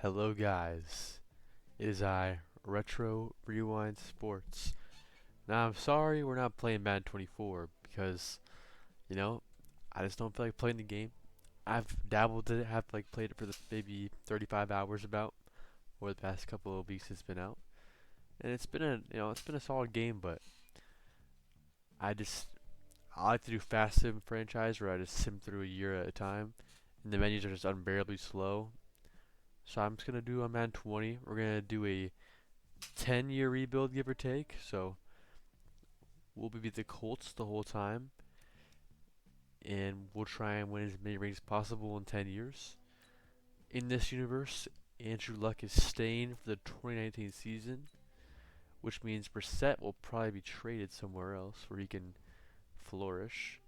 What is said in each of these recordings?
Hello guys, it is I, Retro Rewind Sports. Now I'm sorry we're not playing Madden 24 because, you know, I just don't feel like playing the game. I've dabbled in it, have like played it for the maybe 35 hours about over the past couple of weeks it's been out. And it's been a solid game, but I just I like to do fast sim franchise where I just sim through a year at a time and the menus are just unbearably slow. So I'm just gonna do a Madden 20. We're gonna do a 10-year rebuild, give or take. So we'll be the Colts the whole time, and we'll try and win as many rings as possible in 10 years. In this universe, Andrew Luck is staying for the 2019 season, which means Brissett will probably be traded somewhere else where he can flourish.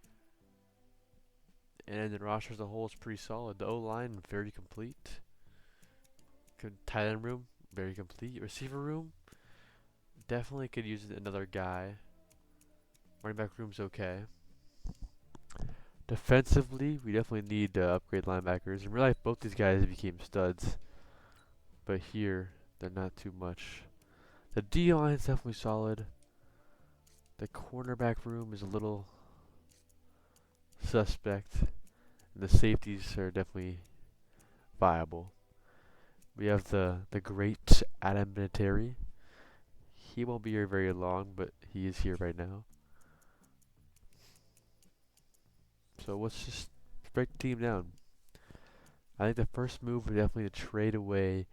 And the roster as a whole is pretty solid. The O line very complete. Tight end room very complete. Receiver room definitely could use another guy. Running back room's okay. Defensively, we definitely need to upgrade linebackers. In real life, both these guys became studs, but here they're not too much. The D line is definitely solid. The cornerback room is a little suspect, and the safeties are definitely viable. We have the great Adam Vinatieri. He won't be here very long, but he is here right now. So let's just break the team down. I think the first move would definitely to trade away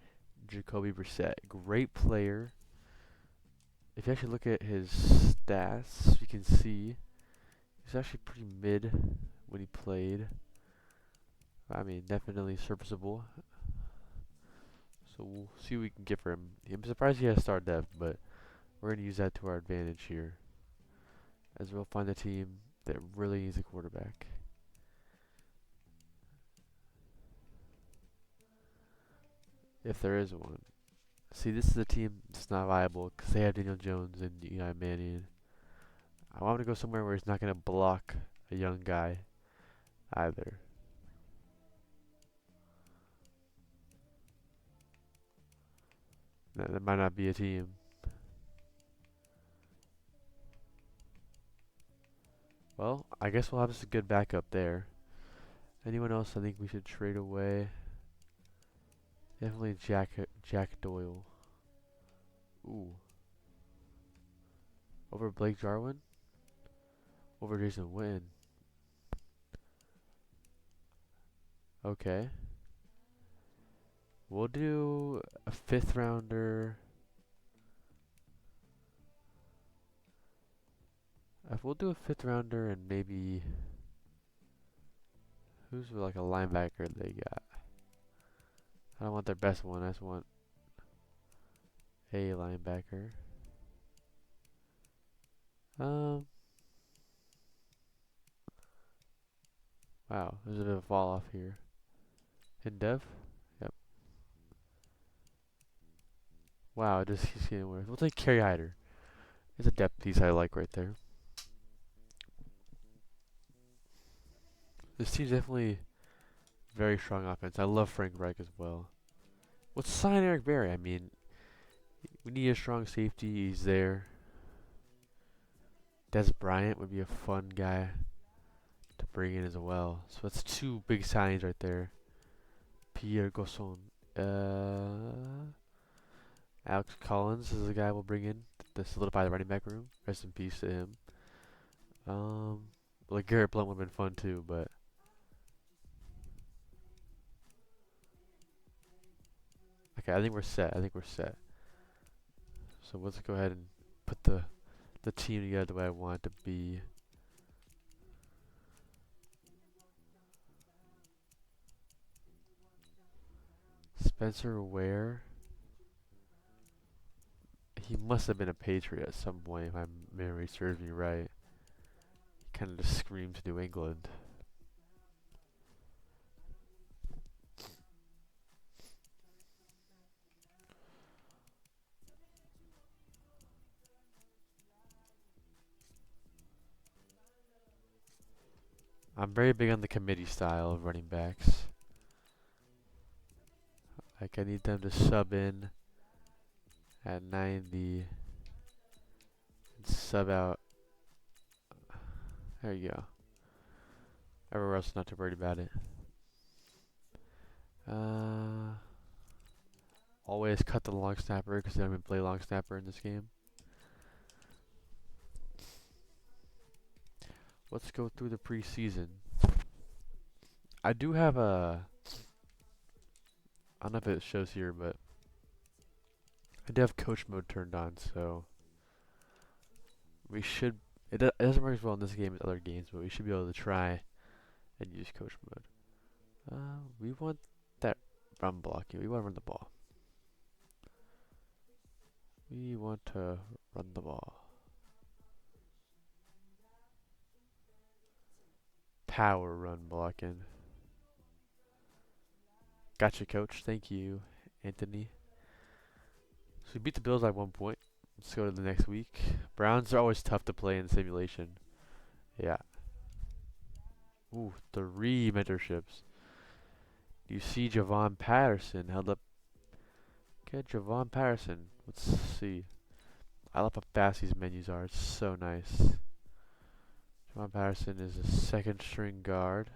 Jacoby Brissett. Great player. If you actually look at his stats, you can see he's actually pretty mid when he played. I mean, definitely serviceable. So we'll see what we can get for him. I'm surprised he has star depth, but we're going to use that to our advantage here. As we'll find a team that really needs a quarterback. If there is one. See, this is a team that's not viable because they have Daniel Jones and Eli Manning. I want him to go somewhere where he's not going to block a young guy either. That might not be a team. Well, I guess we'll have just a good backup there. Anyone else I think we should trade away? Definitely Jack Doyle. Ooh. Over Blake Jarwin? Over Jason Witten. Okay. We'll do a fifth rounder. We'll do a fifth rounder and maybe who's like a linebacker they got? I don't want their best one. I just want a linebacker. Um. Wow, there's a bit of a fall off here. In dev? Yep. Wow, it just keeps getting worse. We'll take Kerry Hyder. It's a depth piece I like right there. This team's definitely very strong offense. I love Frank Reich as well. Let's sign Eric Berry. I mean, we need a strong safety. He's there. Des Bryant would be a fun guy to bring in as well. So that's two big signings right there. Pierre Gosson. Alex Collins is the guy we'll bring in to solidify the running back room. Rest in peace to him. Like Garrett Blunt would have been fun too, but okay, I think we're set. I think we're set. So let's go ahead and put the team together the way I want it to be. Spencer Ware. He must have been a Patriot at some point, if my memory serves me right. He kind of just screams New England. I'm very big on the committee style of running backs. Like I need them to sub in at 90 and sub out. There you go. Everywhere else not too worried about it. Always cut the long snapper because they don't even play long snapper in this game. Let's go through the preseason. I do have I don't know if it shows here, but I do have coach mode turned on, so we should. It doesn't work as well in this game as other games, but we should be able to try and use coach mode. We want that run blocking. We want to run the ball. We want to run the ball. Power run blocking. Gotcha, coach. Thank you, Anthony. So we beat the Bills by 1 point. Let's go to the next week. Browns are always tough to play in simulation. Yeah. Ooh, 3 mentorships. You see Javon Patterson held up. Okay, Javon Patterson. Let's see. I love how fast these menus are. It's so nice. Javon Patterson is a second string guard.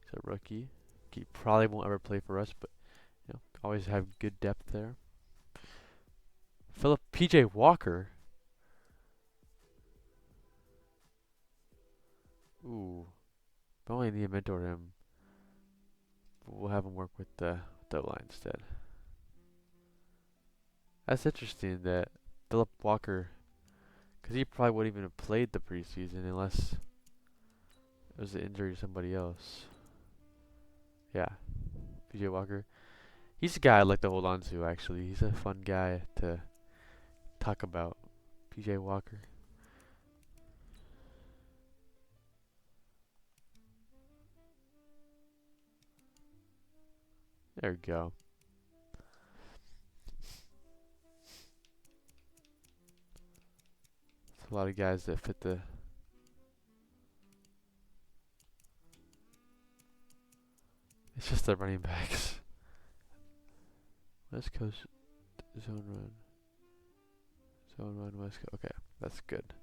He's a rookie. He probably won't ever play for us, but always have good depth there. Philip PJ Walker. Ooh. If only need to mentor him. We'll have him work with the line instead. That's interesting that Philip Walker, because he probably wouldn't even have played the preseason unless it was an injury to somebody else. Yeah, PJ Walker. He's a guy I'd like to hold on to, actually. He's a fun guy to talk about. PJ Walker. There we go. There's a lot of guys that fit the... It's just the running backs. West Coast zone run. Zone run, West Coast. Okay, that's good.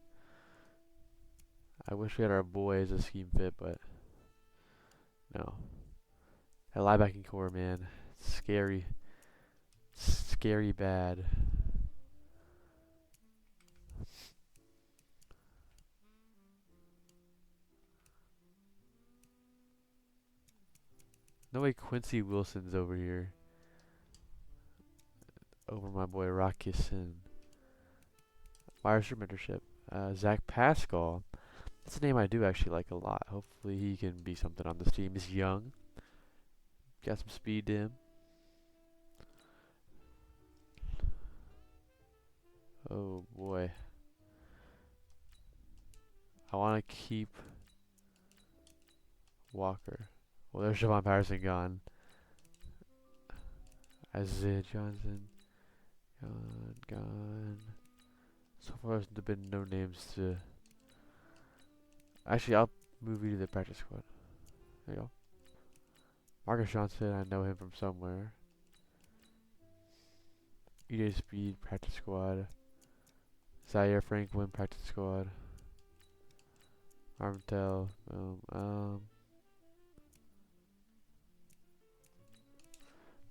I wish we had our boy as a scheme fit, but no. That linebacking core, man, it's scary. Scary bad. No way Quincy Wilson's over here. Over my boy Rockison. Wires mentorship. Zach Pascal. That's a name I do actually like a lot. Hopefully he can be something on this team. He's young. Got some speed to him. Oh boy. I want to keep Walker. Well, there's Javon Patterson gone. Isaiah Johnson. Gone. So far, there's been no names to... Actually, I'll move you to the practice squad. There you go. Marcus Johnson, I know him from somewhere. EJ Speed, practice squad. Zaire Franklin, practice squad. Armtel,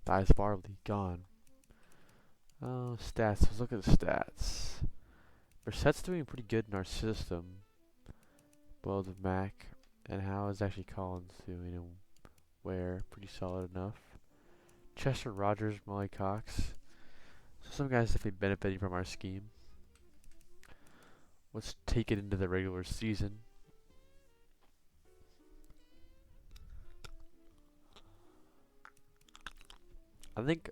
Thies Barley, gone. Oh, stats. Let's look at the stats. Brissett's doing pretty good in our system. Both of Mac and how is actually Collins doing and where? Pretty solid enough. Chester Rogers, Molly Cox. So some guys definitely benefiting from our scheme. Let's take it into the regular season. I think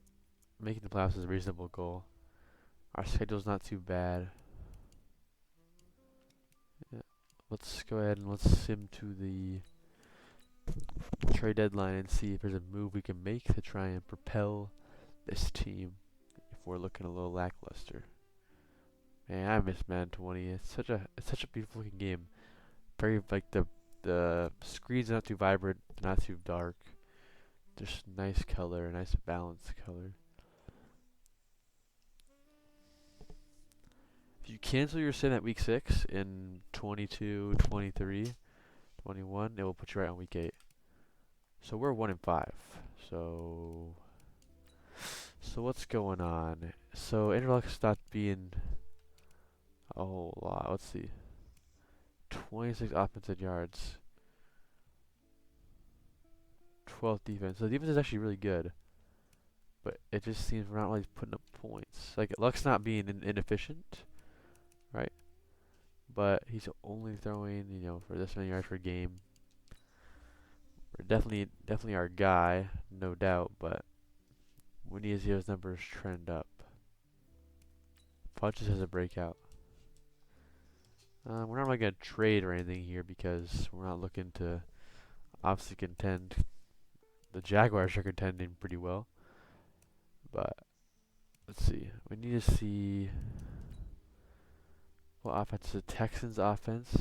making the playoffs is a reasonable goal. Our schedule's not too bad. Yeah. Let's go ahead and let's sim to the trade deadline and see if there's a move we can make to try and propel this team if we're looking a little lackluster. Man, I miss Madden 20. It's such a beautiful looking game. Very like the screen's not too vibrant, not too dark. Just nice color, nice balanced color. If you cancel your sin at week 6 in 22, 23, 21, it will put you right on week 8. So we're 1 and 5. So what's going on? So Andrew Luck's not being a whole lot. Let's see. 26 offensive yards. 12th defense. So the defense is actually really good. But it just seems we're not really putting up points. Like, Luck's not being inefficient, right? But he's only throwing, for this many yards per game. We're definitely our guy, no doubt, but we need to see those numbers trend up. Funches has a breakout. We're not really going to trade or anything here because we're not looking to obviously contend. The Jaguars are contending pretty well. But let's see. We need to see what offense. The Texans offense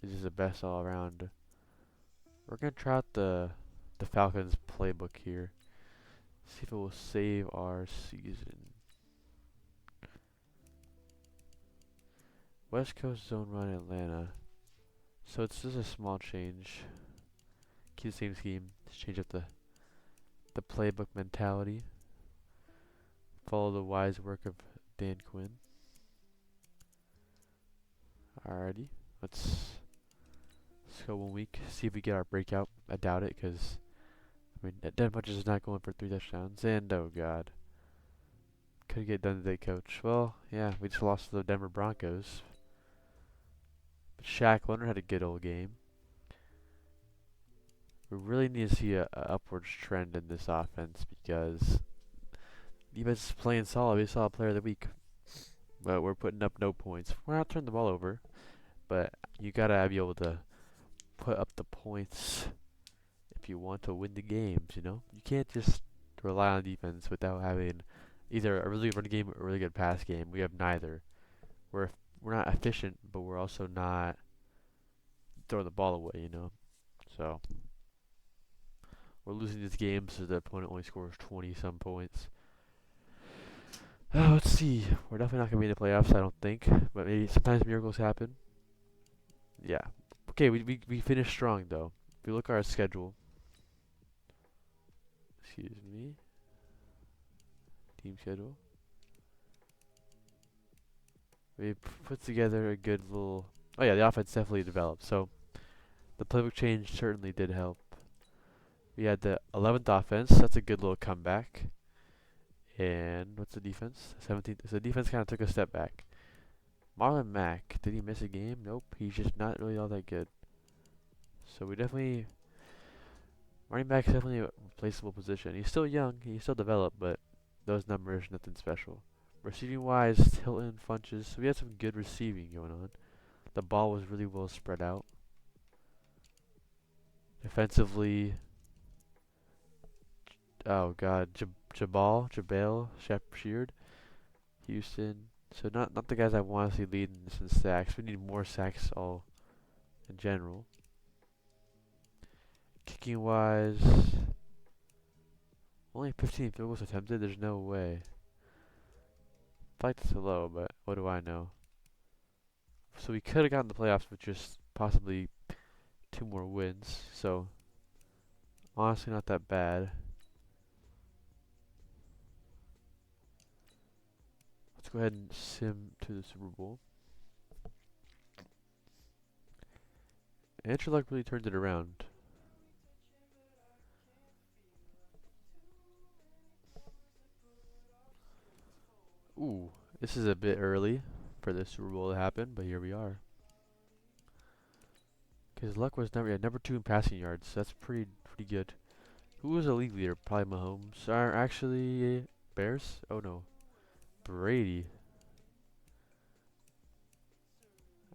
is just the best all around. We're going to try out the Falcons playbook here. See if it will save our season. West Coast zone run Atlanta. So it's just a small change. Keep the same scheme. Just change up the playbook mentality. Follow the wise work of Dan Quinn. Alrighty. Let's go 1 week. See if we get our breakout. I doubt it because, Dan Funches is not going for 3 touchdowns. And, oh god. Could get done today, coach. Well, yeah, we just lost to the Denver Broncos. But Shaq Leonard had a good old game. We really need to see a upwards trend in this offense because defense is playing solid. We saw a player of the week. But we're putting up no points. We're not turning the ball over. But you gotta be able to put up the points if you want to win the games, You can't just rely on defense without having either a really good run game or a really good pass game. We have neither. We're not efficient, but we're also not throwing the ball away, So we're losing these games so the opponent only scores 20-some points. Let's see. We're definitely not going to be in the playoffs, I don't think. But maybe sometimes miracles happen. Yeah. Okay, we finished strong, though. If you look at our schedule. Excuse me. Team schedule. We put together a good little... Oh, yeah, the offense definitely developed. So the playbook change certainly did help. We had the 11th offense. That's a good little comeback. And what's the defense? 17th. So the defense kind of took a step back. Marlon Mack, did he miss a game? Nope. He's just not really all that good. So we definitely... Running back's definitely a replaceable position. He's still young. He's still developed, but those numbers, nothing special. Receiving-wise, Hilton, Funches. So we had some good receiving going on. The ball was really well spread out. Defensively... Oh, God. Jabal, Sheard, Houston. So not the guys I want to see leading this in sacks. We need more sacks all in general. Kicking wise, only 15 field goals attempted. There's no way. I feel like that's low, but what do I know? So we could have gotten the playoffs with just possibly 2 more wins. So honestly, not that bad. Let's go ahead and sim to the Super Bowl. Andrew Luck really turned it around. Ooh, this is a bit early for the Super Bowl to happen, but here we are. Because Luck was number 2 in passing yards. So that's pretty good. Who was the league leader? Probably Mahomes. Are actually Bears? Oh no, Brady.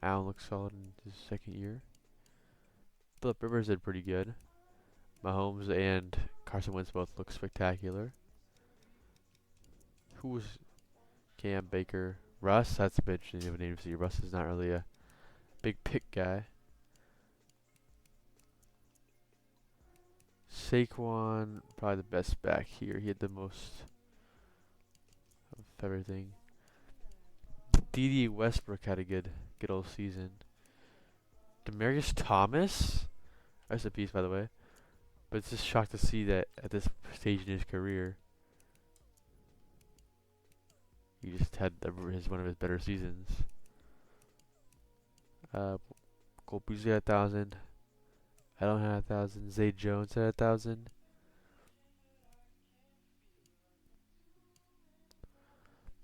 Allen looks solid in his 2nd year. Philip Rivers did pretty good. Mahomes and Carson Wentz both look spectacular. Who was Cam Baker? Russ? That's a bit interesting of a name to see. Russ is not really a big pick guy. Saquon, probably the best back here. He had the most of everything. D.D. Westbrook had a good old season. Demarius Thomas? Rest in peace, by the way. But it's just shocked to see that at this stage in his career, he just had one of his better seasons. Cole Beasley had 1,000. I don't have 1,000. Zay Jones had 1,000.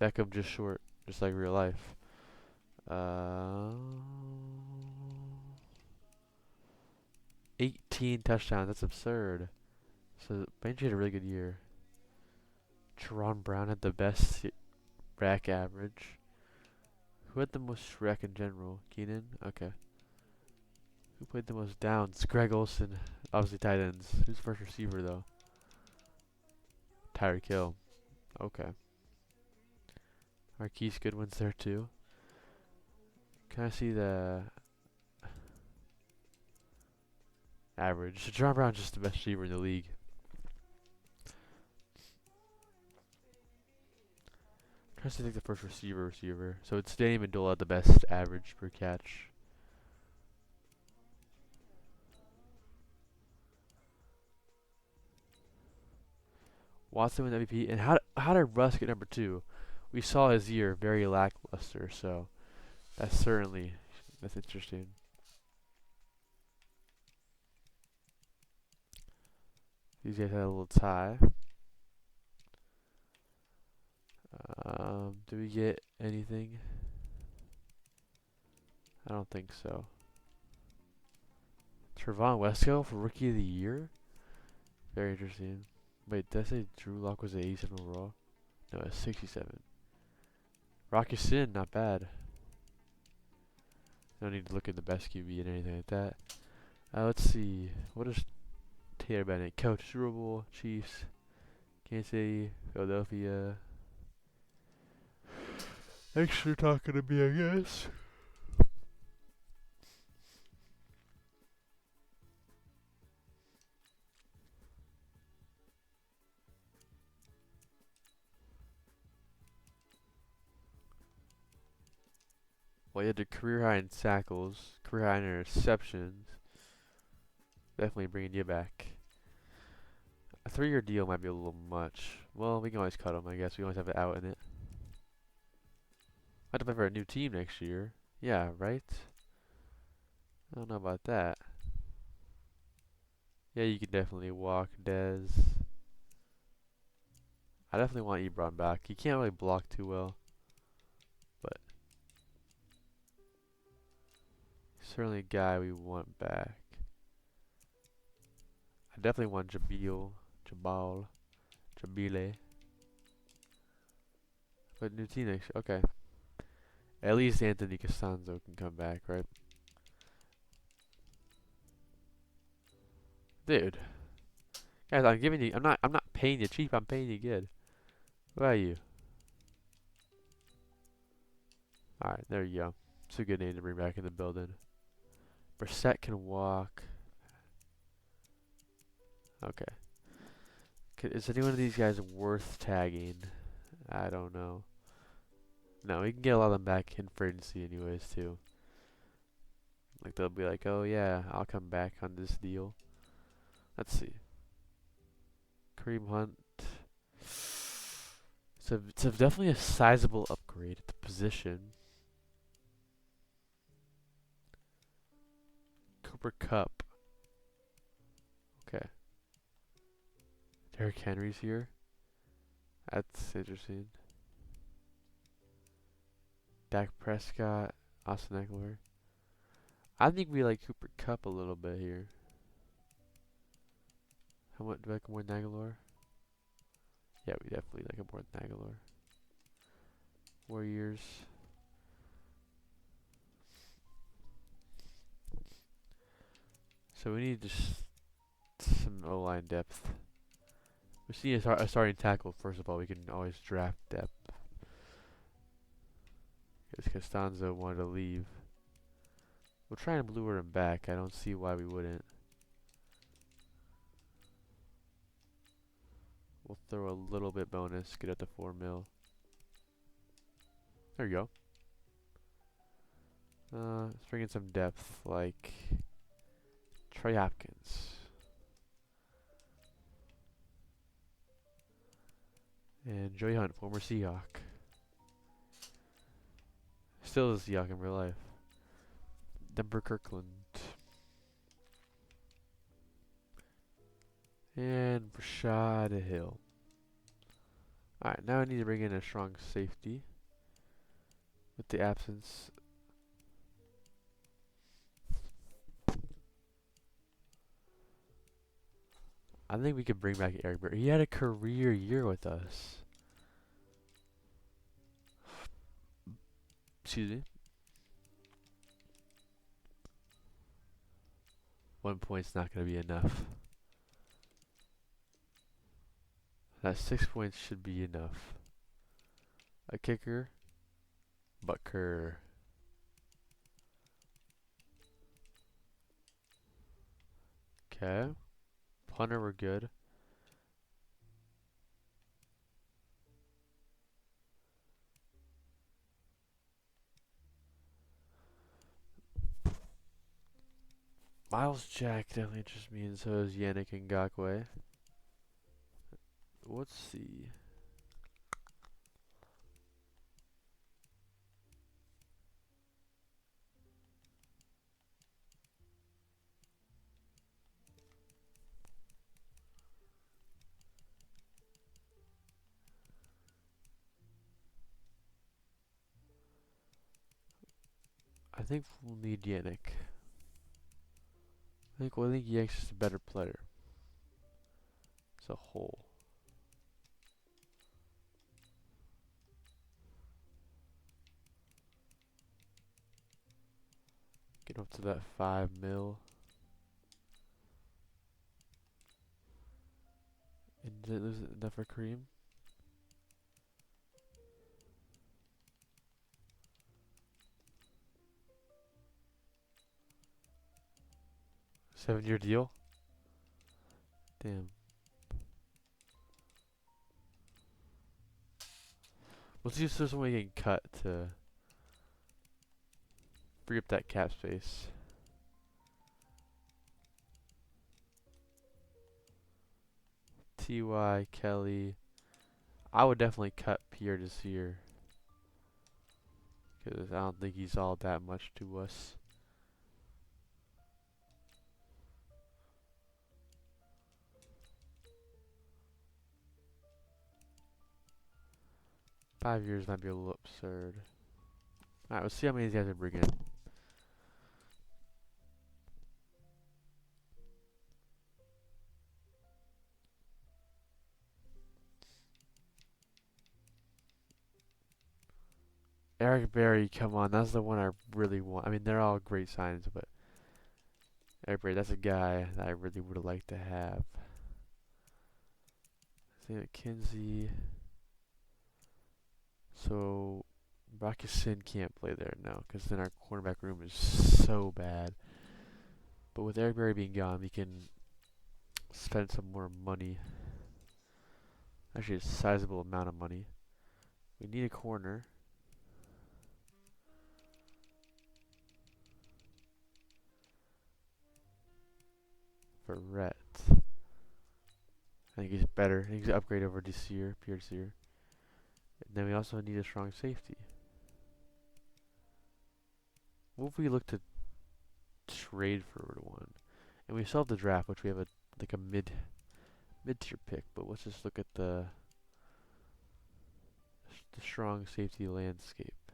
Beckham just short, just like real life. Uh, 18 touchdowns. That's absurd. So Benji had a really good year. Teron Brown had the best rack average. Who had the most rack in general? Keenan? Okay. Who played the most downs? Greg Olson. Obviously tight ends. Who's first receiver though? Tyreek Hill. Okay. Marquise Goodwin's there too. Can I see the average? So Teron Brown's just the best receiver in the league. Trying to think the first receiver. So it's Danny Amendola, the best average per catch. Watson with MVP. And how did Russ get number 2? We saw his year very lackluster, so that's interesting. These guys had a little tie. Do we get anything? I don't think so. Trevon Wesco for Rookie of the Year? Very interesting. Wait, did I say Drew Lock was 87 overall? No, it's 67. Rocky Sin, not bad. No need to look at the best QB and anything like that. Let's see. What is Taylor Bennett? Coach, Super Bowl, Chiefs, Kansas City, Philadelphia. Thanks for talking to me, I guess. Well, you had the career high in tackles, career high in interceptions. Definitely bringing you back. A 3-year deal might be a little much. Well, we can always cut him, I guess. We always have it out in it. I have to play for a new team next year. Yeah, right? I don't know about that. Yeah, you can definitely walk Dez. I definitely want Ebron back. He can't really block too well. But certainly a guy we want back. I definitely want Jabile. But new team next year. Okay. At least Anthony Costanzo can come back, right? Dude. Guys, I'm not paying you cheap, I'm paying you good. What about you? Alright, there you go. It's a good name to bring back in the building. Brissett can walk. Okay. Is any one of these guys worth tagging? I don't know. No, we can get a lot of them back in free agency anyways, too. Like, they'll be like, oh yeah, I'll come back on this deal. Let's see. Kareem Hunt. It's definitely a sizable upgrade at the position. Cooper Kupp. Okay. Derrick Henry's here. That's interesting. Dak Prescott. Austin Eckler. I think we like Cooper Kupp a little bit here. How much do I like more than Aguilar? Yeah, we definitely like him more than Aguilar. Warriors. So we need just some O-line depth. We see a starting tackle, first of all. We can always draft depth. Because Costanzo wanted to leave. We'll try and lure him back. I don't see why we wouldn't. We'll throw a little bit bonus, get up to 4 mil. There you go. Let's bring in some depth, like Trey Hopkins. And Joey Hunt, former Seahawk. Still a Seahawk in real life. Denver Kirkland. And Rashad Hill. Alright, now I need to bring in a strong safety. With the absence. I think we could bring back Eric Berry. He had a career year with us. Excuse me. 1 point's not going to be enough. That 6 points should be enough. A kicker. Butker. Okay. Punter, we're good. Miles Jack definitely interests me, and so is Yannick Ngakwe. Let's see. I think we'll need Yannick. I think Yannick's just a better player. As a whole. Get up to that 5 mil. And did it lose enough for Kareem? Seven-year deal? Damn. Let's see if there's some way you can cut to free up that cap space. T.Y. Kelly. I would definitely cut Pierre this year. Because I don't think he's all that much to us. Five years might be a little absurd. Alright, let's see how many these guys are bringing in. Eric Berry, come on, that's the one I really want. I mean, they're all great signs, but Eric Berry, that's a guy that I really would have liked to have. Sam McKenzie. So, Sin can't play there now, because then our cornerback room is so bad. But with Eric Berry being gone, we can spend some more money. Actually, a sizable amount of money. We need a corner. For Rhett. I think he's better. I think he's an upgrade over Desir, Pierre Desir. And then we also need a strong safety. What if we look to trade for one? And we still have the draft, which we have like a mid-tier pick. But let's just look at the strong safety landscape.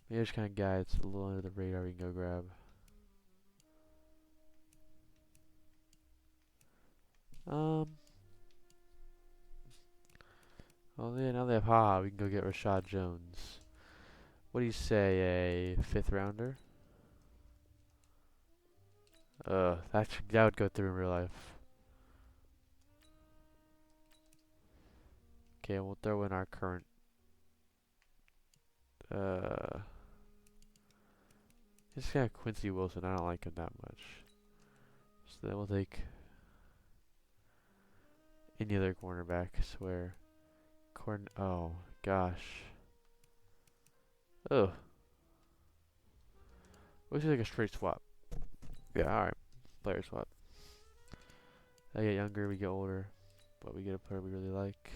Maybe there's kind of guy that's a little under the radar we can go grab. Well, yeah, now they have Ha. We can go get Rashad Jones. What do you say, a 5th rounder? That would go through in real life. Okay, we'll throw in our current. It's kind of Quincy Wilson. I don't like him that much. So then we'll take any other cornerback, I swear. Oh, gosh. Ugh. Looks like a straight swap. Yeah, alright. Player swap. I get younger, we get older. But we get a player we really like.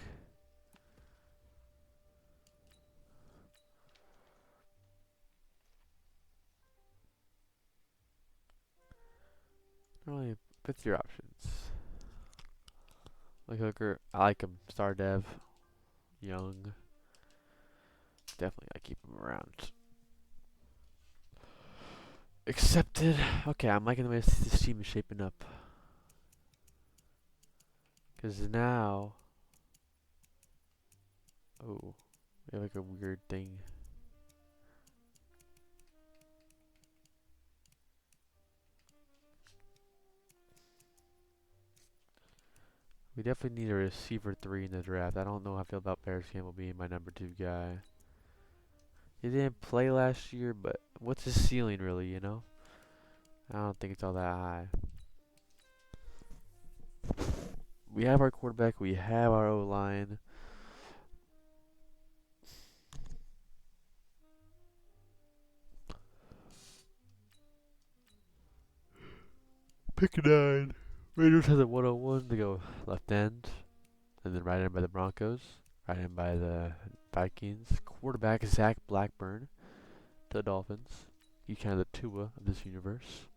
Only 5th-year options. Like Hooker, I like him. Star Dev. Young. Definitely I keep him around. Accepted. Okay, I'm liking the way this team is shaping up. Because now... Oh, we have like a weird thing. We definitely need a receiver 3 in the draft. I don't know how I feel about Paris Campbell being my number 2 guy. He didn't play last year, but what's his ceiling really, you know? I don't think it's all that high. We have our quarterback, we have our O-line. Pick 9. Raiders has a 101 to go left end. And then right end by the Broncos. Right end by the Vikings. Quarterback is Zach Blackburn to the Dolphins. He's kind of the Tua of this universe.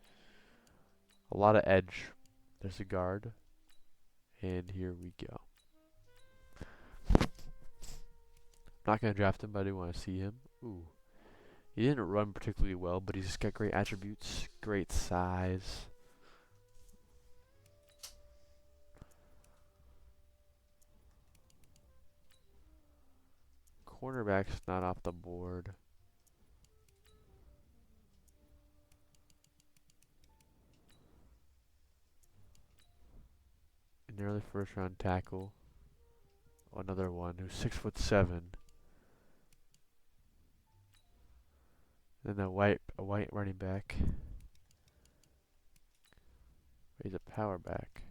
A lot of edge. There's a guard. And here we go. Not going to draft him, but I do want to see him. Ooh. He didn't run particularly well, but he's just got great attributes. Great size. Cornerback's not off the board. An early first round tackle. Another one who's 6'7". Then a white running back. He's a power back.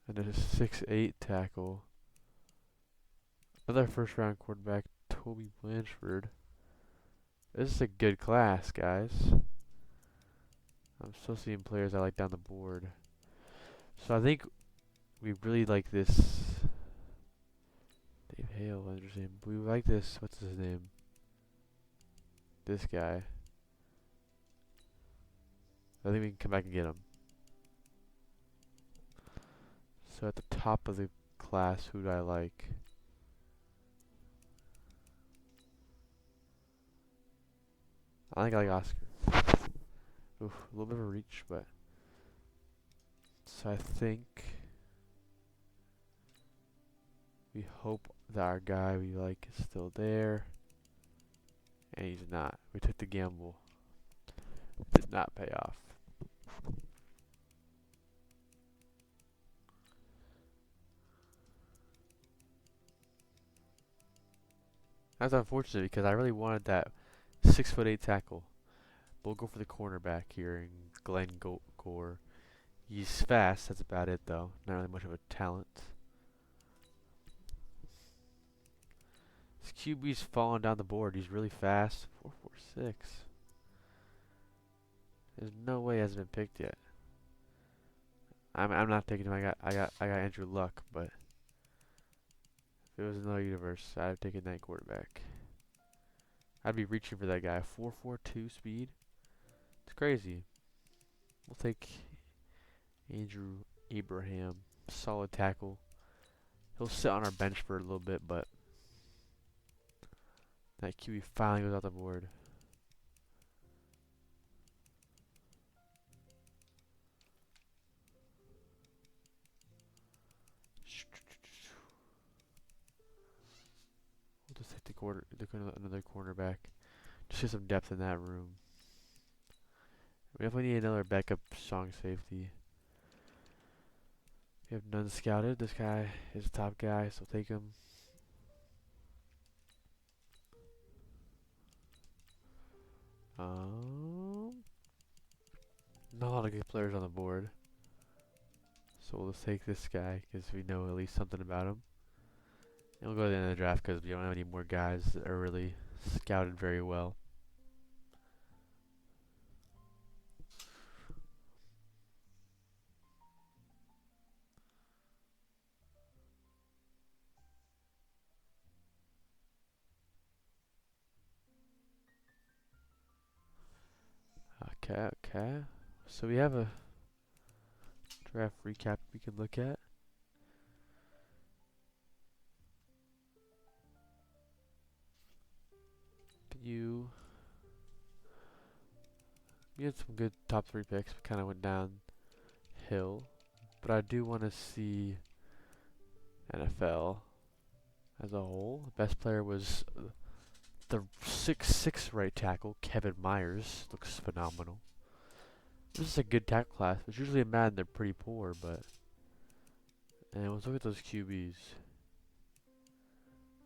And a 6'8" tackle. Another first round quarterback, Toby Blanchford. This is a good class, guys. I'm still seeing players I like down the board. So I think we really like this. Dave Hale, interesting. We like this. What's his name? This guy. I think we can come back and get him. So at the top of the class, who do I like? I think I like Oscar. Oof, a little bit of a reach, but... So I think... We hope that our guy we like is still there. And he's not. We took the gamble. Did not pay off. That's unfortunate because I really wanted that 6'8" tackle. But we'll go for the cornerback here in Glenn Gore. He's fast, that's about it though. Not really much of a talent. This QB's falling down the board. He's really fast. 4.46. There's no way he hasn't been picked yet. I'm not taking him. I got Andrew Luck, but if it was another universe, I'd have taken that quarterback. I'd be reaching for that guy. 4.42 speed. It's crazy. We'll take Andrew Abraham. Solid tackle. He'll sit on our bench for a little bit, but that QB finally goes off the board. We'll just take another cornerback. Just get some depth in that room. We definitely need another backup strong safety. We have none scouted. This guy is a top guy, so take him. Not a lot of good players on the board. So we'll just take this guy because we know at least something about him. And we'll go to the end of the draft because we don't have any more guys that are really scouted very well. Okay, okay. So we have a draft recap we can look at. You We had some good top 3 picks. We kind of went downhill. But I do want to see NFL as a whole. The best player was the 6'6" right tackle, Kevin Myers. Looks phenomenal. This is a good tackle class, which usually in Madden they're pretty poor, but... And let's look at those QBs.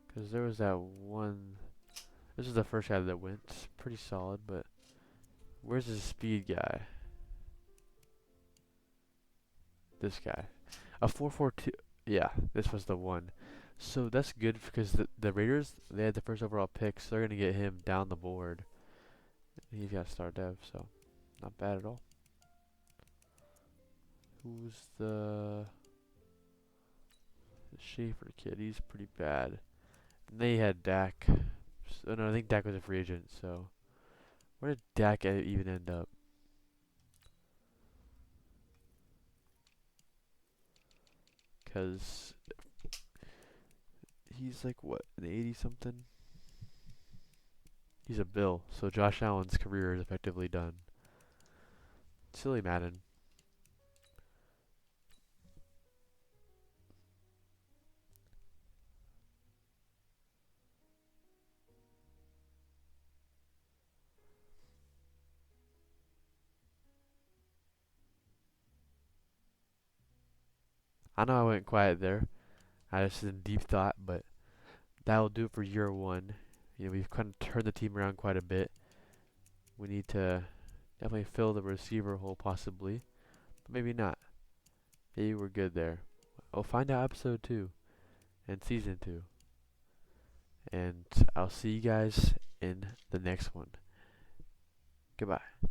Because there was that one... This is the first guy that went. Pretty solid, but... Where's his speed guy? This guy. A 4.42. Yeah, this was the one. So that's good because the Raiders, they had the first overall pick, so they're going to get him down the board. He's got star dev, so not bad at all. Who's the Schaefer kid? He's pretty bad. And they had Dak. So, no, I think Dak was a free agent, so where did Dak even end up? Because he's like, what, an 80 something? He's a Bill, so Josh Allen's career is effectively done. Silly Madden. I know I went quiet there. I just in deep thought, but that'll do it for year one. You know, we've kind of turned the team around quite a bit. We need to definitely fill the receiver hole possibly, but maybe not. Maybe we're good there. I'll find out episode 2 and season 2. And I'll see you guys in the next one. Goodbye.